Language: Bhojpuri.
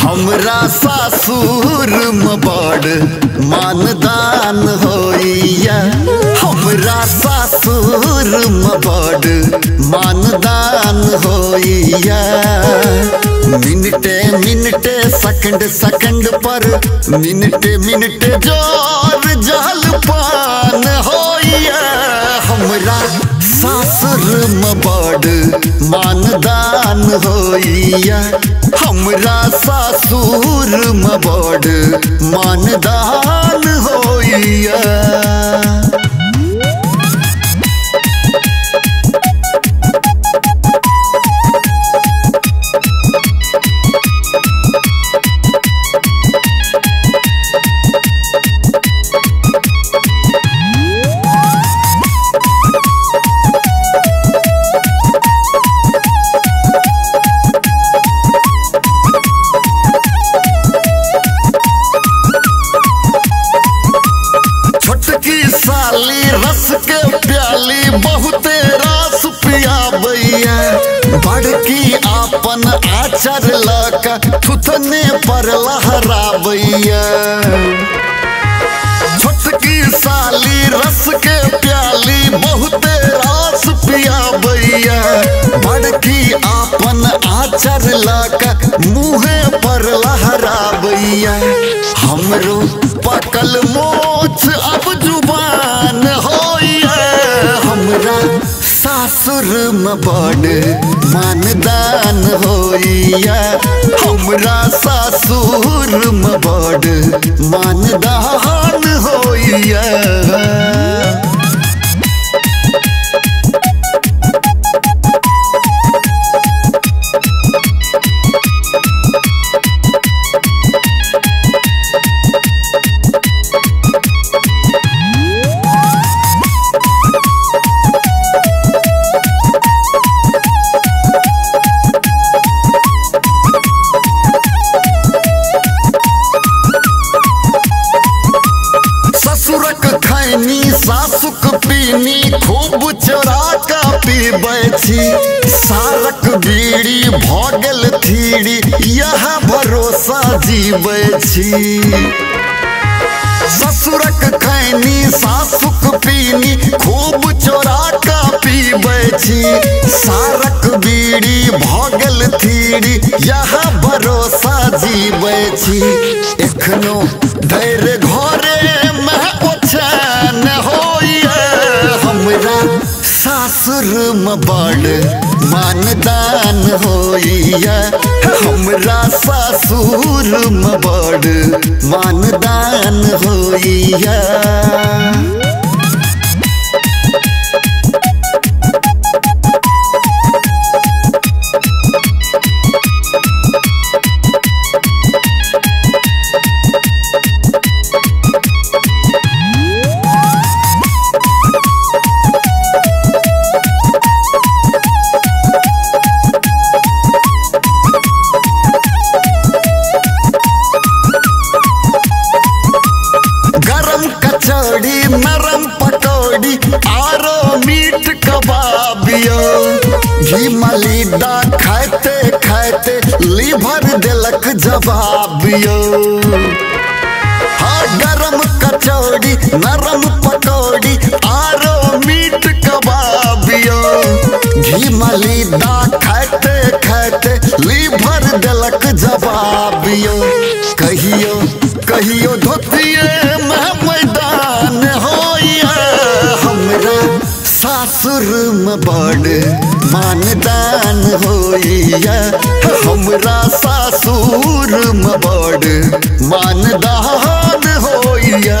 हमरा सासुर में बड़ मानदान होइया, हमरा सासुर में बड़ मानदान होइया। मिनटे मिनटे सेकंड सेकंड पर मिनटे मिनटे जोर जलपान होइया। हमरा सासुर में बड़ मानदान होइया, हमरा सासुर में बड़ मानदान होइया। साली रस के प्याली बहुते रस पियाबैया, बड़की आपन आचर लका थुथने पर लहराबैया। छोटकी साली रस के प्याली बहुते रस पियाबैया, बड़की आपन आचर लका मुँहे पर लहराबैया। हमरो पकल मोछ अब जुबान होइया, हमरा सासुर में बड़ मानदान होइया, हमरा सासुर में बड़ मानदान होइया। खैनी सासुक पीनी खूब चोरा का पीबै छी, सारक बीड़ी भगल थीड़ी यह भरोसा जीबै छी। ससुरक खैनी सासुक पीनी खूब चोरा का पीबै छी, सारक बीड़ी भगल थीड़ी यह भरोसा जीबै छी। एखनो धैर्य घरे में ओछान होइया, हमरा सासुर में बड़ मानदान होइया, हमरा सासुर में बड़ मानदान होइया। कचौड़ी नरम पकौड़ी आरो मीट कबाबियो, घी मलीदा खाते खाते लीवर दिलक जवाबियो। हाँ गरम कचौड़ी नरम पकौड़ी आरो मीट कबाबियो, घी मलीदा खाते खाते लीवर दिलक जवाबियो। कहियो कहियो धोतिए में मैदान होइया, हमरा सासुर में बड़ मानदान होइया, हमरा सासुर में बड़ मानदान होइया।